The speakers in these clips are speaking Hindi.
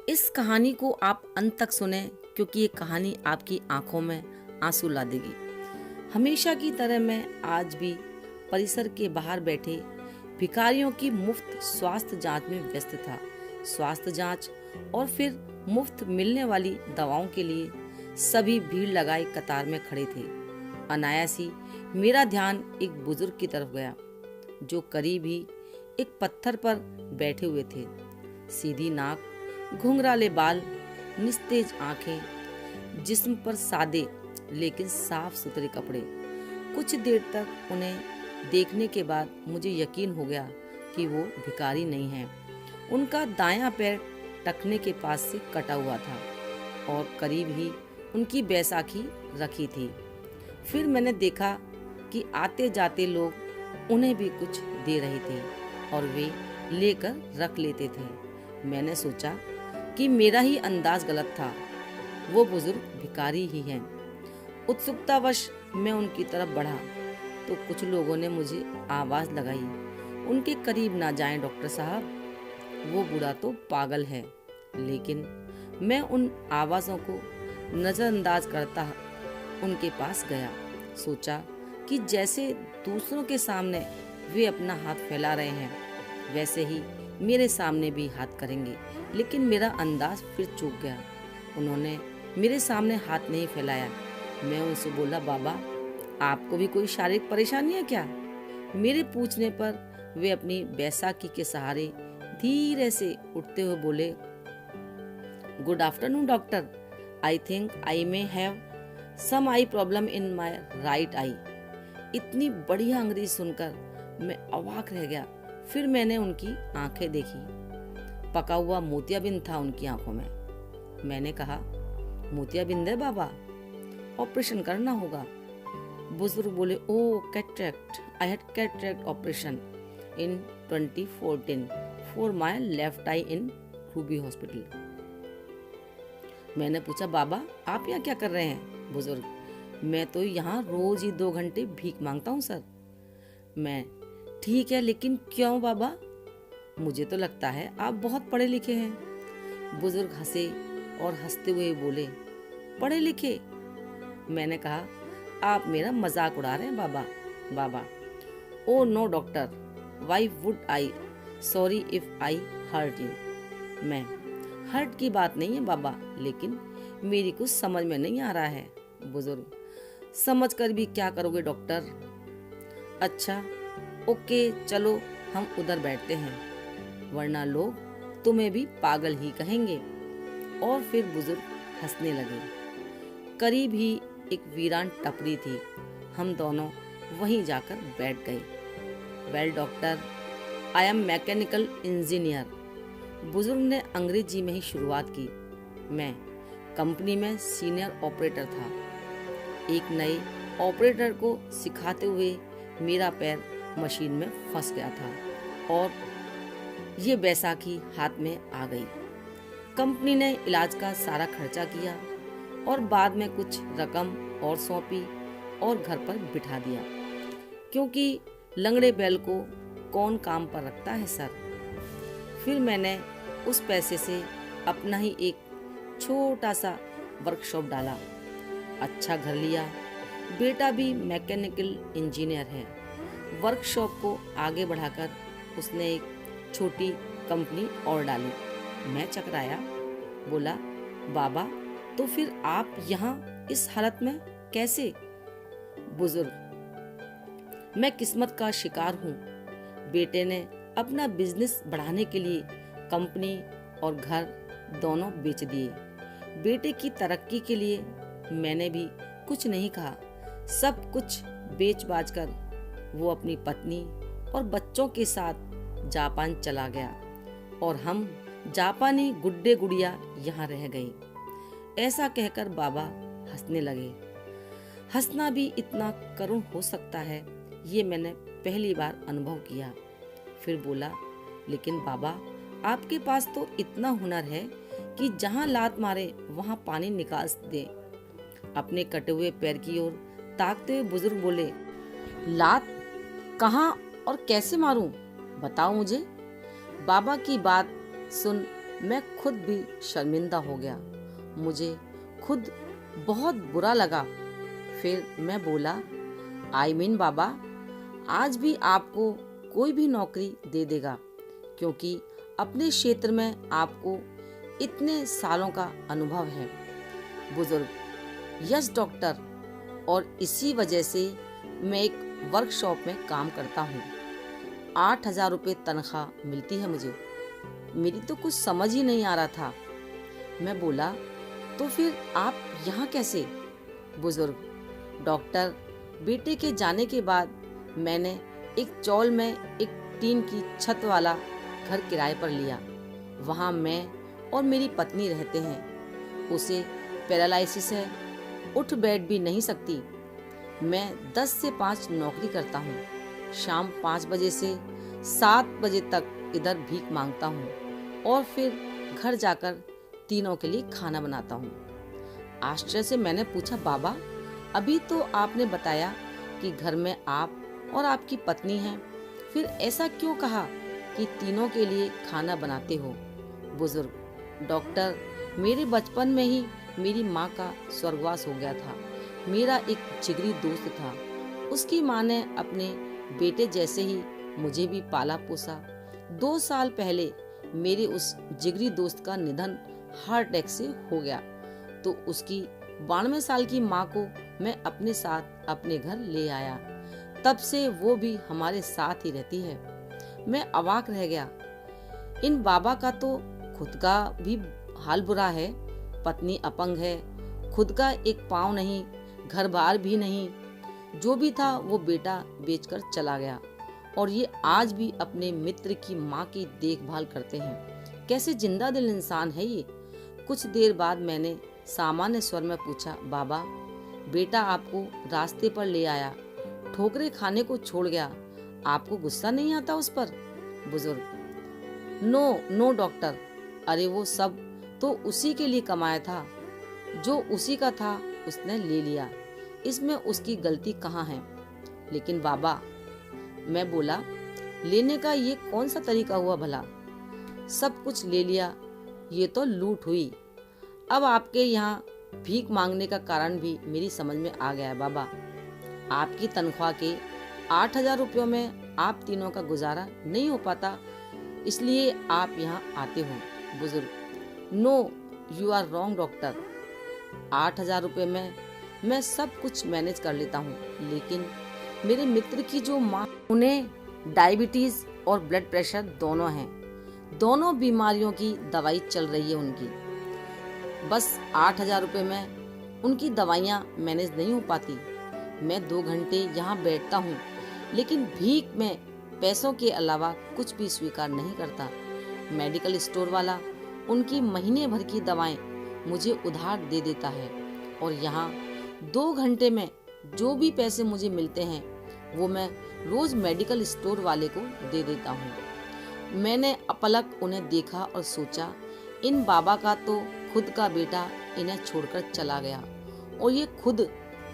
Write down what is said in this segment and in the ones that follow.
इस कहानी को आप अंत तक सुने क्योंकि ये कहानी आपकी आंखों में आंसू ला देगी। हमेशा की तरह मैं आज भी परिसर के बाहर बैठे भिखारियों की मुफ्त स्वास्थ्य जांच में व्यस्त था। स्वास्थ्य जांच और फिर मुफ्त मिलने वाली दवाओं के लिए सभी भीड़ लगाए कतार में खड़े थे। अनायास ही मेरा ध्यान एक बुजुर्ग की तरफ गया जो करीब ही एक पत्थर पर बैठे हुए थे। सीधी नाक, घुंघराले बाल, निस्तेज आंखें, जिस्म पर सादे लेकिन साफ सुथरे कपड़े। कुछ देर तक उन्हें देखने के बाद मुझे यकीन हो गया कि वो भिखारी नहीं हैं। उनका दायां पैर टखने के पास से कटा हुआ था और करीब ही उनकी बैसाखी रखी थी। फिर मैंने देखा कि आते जाते लोग उन्हें भी कुछ दे रहे थे और वे लेकर रख लेते थे। मैंने सोचा कि मेरा ही अंदाज गलत था, वो बुजुर्ग भिखारी ही हैं। उत्सुकतावश मैं उनकी तरफ बढ़ा तो कुछ लोगों ने मुझे आवाज लगाई, उनके करीब ना जाएं डॉक्टर साहब, वो बूढ़ा तो पागल है। लेकिन मैं उन आवाज़ों को नज़रअंदाज करता उनके पास गया। सोचा कि जैसे दूसरों के सामने वे अपना हाथ फैला रहे हैं वैसे ही मेरे सामने भी हाथ करेंगे। लेकिन मेरा अंदाज फिर चूक गया। उन्होंने मेरे सामने हाथ नहीं फैलाया। मैं उनसे बोला, बाबा आपको भी कोई शारीरिक परेशानी है क्या? मेरे पूछने पर वे अपनी बैसाखी के सहारे धीरे से उठते हुए बोले, good afternoon doctor, I think I may have some eye problem in my right eye. इतनी बढ़िया अंग्रेजी सुनकर मैं अवाक रह गया। फिर मैंने उनकी आंखें देखी। पका हुआ मोतियाबिंद था उनकी आंखों में। मैंने कहा, मोतियाबिंद है बाबा, ऑपरेशन करना होगा। बुजुर्ग बोले, oh cataract, I had cataract operation in 2014 for my left eye in Ruby hospital. मैंने पूछा, बाबा आप यहाँ क्या कर रहे हैं? बुजुर्ग, मैं तो यहाँ रोज ही 2 घंटे भीख मांगता हूँ सर। मैं, ठीक है लेकिन क्यों बाबा? मुझे तो लगता है आप बहुत पढ़े लिखे हैं। बुजुर्ग हंसे और हंसते हुए बोले, पढ़े लिखे? मैंने कहा, आप मेरा मजाक उड़ा रहे हैं बाबा। Oh no doctor, why would I, sorry if I hurt you. मैं, हर्ट की बात नहीं है बाबा, लेकिन मेरी कुछ समझ में नहीं आ रहा है। बुजुर्ग, समझ कर भी क्या करोगे डॉक्टर? अच्छा ओके, चलो हम उधर बैठते हैं, वरना लोग तुम्हें भी पागल ही कहेंगे। और फिर बुजुर्ग हंसने लगे। करीब ही एक वीरान टपरी थी। हम दोनों वहीं जाकर बैठ गए। Well doctor, I am mechanical engineer. बुजुर्ग ने अंग्रेजी में ही शुरुआत की। मैं कंपनी में सीनियर ऑपरेटर था। एक नए ऑपरेटर को सिखाते हुए मेरा पैर मशीन में फंस गया था और ये बैसाखी हाथ में आ गई। कंपनी ने इलाज का सारा खर्चा किया और बाद में कुछ रकम और सौंपी और घर पर बिठा दिया, क्योंकि लंगड़े बैल को कौन काम पर रखता है सर। फिर मैंने उस पैसे से अपना ही एक छोटा सा वर्कशॉप डाला, अच्छा घर लिया। बेटा भी मैकेनिकल इंजीनियर है। वर्कशॉप को आगे बढ़ाकर उसने एक छोटी कंपनी और डाली। मैं चकराया, बोला, बाबा तो फिर आप यहाँ इस हालत में कैसे? बुजुर्ग, मैं किस्मत का शिकार हूँ। बेटे ने अपना बिजनेस बढ़ाने के लिए कंपनी और घर दोनों बेच दिए। बेटे की तरक्की के लिए मैंने भी कुछ नहीं कहा। सब कुछ बेच बाच कर वो अपनी पत्नी और बच्चों के साथ जापान चला गया और हम जापानी गुड्डे गुड़िया यहाँ रह गए। ऐसा कहकर बाबा हंसने लगे। हंसना भी इतना करुण हो सकता है, ये मैंने पहली बार अनुभव किया। फिर बोला, लेकिन बाबा आपके पास तो इतना हुनर है कि जहाँ लात मारे वहाँ पानी निकाल दे। अपने कटे हुए पैर की ओर ताकते हुए बुजुर्ग बोले, लात कहाँ और कैसे मारूं? बताओ मुझे। बाबा की बात सुन मैं खुद भी शर्मिंदा हो गया। मुझे खुद बहुत बुरा लगा। फिर मैं बोला, बाबा, आज भी आपको कोई भी नौकरी दे देगा, क्योंकि अपने क्षेत्र में आपको इतने सालों का अनुभव है। बुजुर्ग, यस डॉक्टर, और इसी वजह से मैं एक वर्कशॉप में काम करता हूँ। 8,000 रुपये तनख्वाह मिलती है मुझे। मेरी तो कुछ समझ ही नहीं आ रहा था। मैं बोला, तो फिर आप यहाँ कैसे? बुजुर्ग, डॉक्टर, बेटे के जाने के बाद मैंने एक चौल में एक टीन की छत वाला घर किराए पर लिया। वहाँ मैं और मेरी पत्नी रहते हैं। उसे पैरालिसिस है, उठ बैठ भी नहीं सकती। मैं 10 से 5 नौकरी करता हूँ। शाम 5 बजे से 7 बजे तक इधर भीख मांगता हूँ और फिर घर जाकर तीनों के लिए खाना बनाता हूँ। आश्चर्य से मैंने पूछा, बाबा, अभी तो आपने बताया कि घर में आप और आपकी पत्नी हैं, फिर ऐसा क्यों कहा कि तीनों के लिए खाना बनाते हो? बुजुर्ग, डॉक्टर, मेरे बचपन में ही मेरी माँ का स्वर्गवास हो गया था। मेरा एक जिगरी दोस्त था। उसकी माँ ने अपने बेटे जैसे ही मुझे भी पाला पोसा। 2 साल पहले मेरे उस जिगरी दोस्त का निधन हार्ट अटैक से हो गया, तो उसकी 92 साल की माँ को मैं अपने साथ अपने घर ले आया। तब से वो भी हमारे साथ ही रहती है। मैं अवाक रह गया। इन बाबा का तो खुद का भी हाल बुरा है। पत्नी अपंग है, खुद का एक पाँव नहीं, घर बार भी नहीं। जो भी था वो बेटा बेचकर चला गया, और ये आज भी अपने मित्र की माँ की देखभाल करते हैं। कैसे जिंदा दिल इंसान है ये। कुछ देर बाद मैंने सामान्य स्वर में पूछा, बाबा, बेटा आपको रास्ते पर ले आया, ठोकरे खाने को छोड़ गया, आपको गुस्सा नहीं आता उस पर? बुजुर्ग, नो डॉक्टर, अरे वो सब तो उसी के लिए कमाया था। जो उसी का था उसने ले लिया, इसमें उसकी गलती कहाँ है? लेकिन बाबा, मैं बोला, लेने का ये कौन सा तरीका हुआ भला? सब कुछ ले लिया, ये तो लूट हुई। अब आपके यहाँ भीख मांगने का कारण भी मेरी समझ में आ गया है बाबा। आपकी तनख्वाह के 8,000 रुपयों में आप तीनों का गुजारा नहीं हो पाता, इसलिए आप यहाँ आते हो। बुजुर्ग, no, you are wrong doctor. 8,000 रुपये में मैं सब कुछ मैनेज कर लेता हूँ, लेकिन मेरे मित्र की जो माँ, उन्हें डायबिटीज और ब्लड प्रेशर दोनों हैं। दोनों बीमारियों की दवाई चल रही है उनकी। बस 8,000 रुपये में उनकी दवाइयाँ मैनेज नहीं हो पाती। मैं 2 घंटे यहाँ बैठता हूँ, लेकिन भीख में पैसों के अलावा कुछ भी स्वीकार नहीं करता। मेडिकल स्टोर वाला उनकी महीने भर की दवाएं मुझे उधार दे देता है, और यहाँ 2 घंटे में जो भी पैसे मुझे मिलते हैं वो मैं रोज मेडिकल स्टोर वाले को दे देता हूँ। मैंने अपलक उन्हें देखा और सोचा, इन बाबा का तो खुद का बेटा इन्हें छोड़कर चला गया, और ये खुद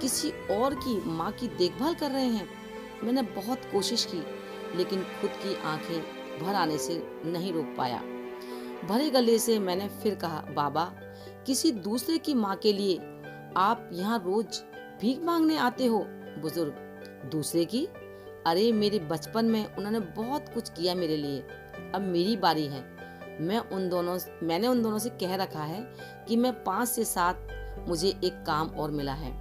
किसी और की माँ की देखभाल कर रहे हैं। मैंने बहुत कोशिश की, लेकिन खुद की आंखें भर आने से नहीं रोक पाया। भरे गले से मैंने फिर कहा, बाबा, किसी दूसरे की माँ के लिए आप यहाँ रोज भीख मांगने आते हो? बुजुर्ग, दूसरे की? अरे मेरे बचपन में उन्होंने बहुत कुछ किया मेरे लिए, अब मेरी बारी है। मैंने उन दोनों से कह रखा है कि मैं 5 से 7 मुझे एक काम और मिला है।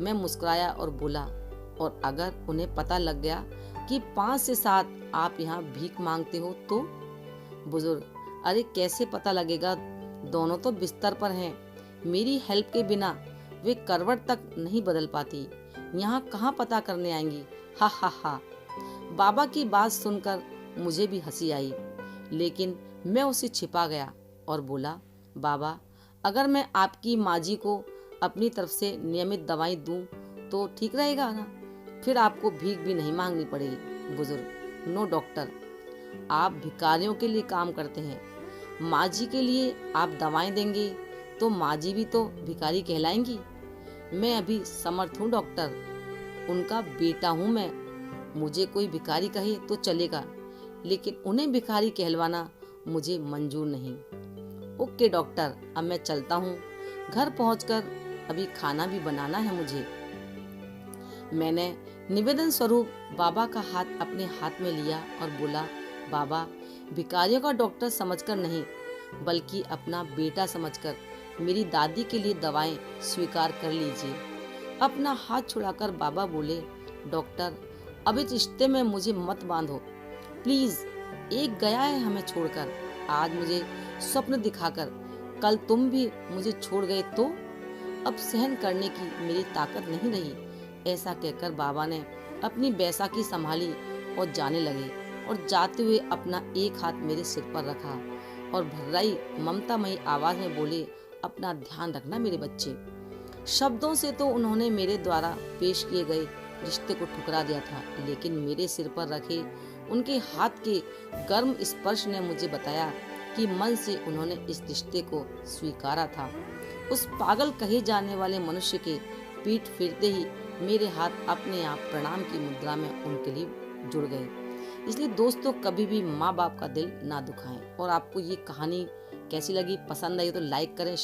मैं मुस्कुराया और बोला, और अगर उन्हें पता लग गया कि 5 से 7 आप यहाँ भीख मांगते हो तो? बुजुर्ग, अरे कैसे पता लगेगा, दोनों तो बिस्तर पर हैं। मेरी हेल्प के बिना वे करवट तक नहीं बदल पाती, यहाँ कहाँ पता करने आएंगी? हा हा हा। बाबा की बात सुनकर मुझे भी हंसी आई, लेकिन मैं उसे छिपा गया और बोला, बाबा, अगर मैं आपकी माँ जी को अपनी तरफ से नियमित दवाई दूं तो ठीक रहेगा ना? फिर आपको भीख भी नहीं मांगनी पड़ेगी। बुजुर्ग, नो डॉक्टर, आप भिखारियों के लिए काम करते हैं। माँ जी के लिए आप दवाएं देंगे तो माँ जी भी तो भिखारी कहलाएंगी। मैं अभी समर्थ हूँ डॉक्टर, उनका बेटा हूँ मैं। मुझे कोई भिखारी कहे तो चलेगा, लेकिन उन्हें भिखारी कहलवाना मुझे मंजूर नहीं। ओके डॉक्टर, अब मैं चलता हूँ। घर पहुँचकर अभी खाना भी बनाना है मुझे। मैंने निवेदन स्वरूप बाबा का हाथ अपने हाथ में लिया और बोला, बाबा, भिखारियों का डॉक्टर समझकर नहीं, बल्कि अपना बेटा समझकर मेरी दादी के लिए दवाएं स्वीकार कर लीजिए। अपना हाथ छुड़ाकर बाबा बोले, डॉक्टर, अब इस रिश्ते में मुझे मत बांधो प्लीज। एक गया है हमें छोड़कर, आज मुझे स्वप्न दिखाकर कल तुम भी मुझे छोड़ गए तो अब सहन करने की मेरी ताकत नहीं रही। ऐसा कहकर बाबा ने अपनी बैसाखी संभाली और जाने लगे, और जाते हुए अपना एक हाथ मेरे सिर पर रखा और भर्राई ममतामयी आवाज में बोले, अपना ध्यान रखना मेरे बच्चे। शब्दों से तो उन्होंने मेरे द्वारा पेश किए गए रिश्ते को ठुकरा दिया था, लेकिन मेरे सिर पर रखे उनके हाथ के गर्म स्पर्श ने मुझे बताया कि मन से उन्होंने इस रिश्ते को स्वीकारा था। उस पागल कहे जाने वाले मनुष्य के पीठ फिरते ही मेरे हाथ अपने आप प्रणाम की मुद्रा में उनके लिए जुड़ गए। इसलिए दोस्तों, कभी भी माँ बाप का दिल ना दुखाएं। और आपको ये कहानी कैसी लगी, पसंद आई तो लाइक करें।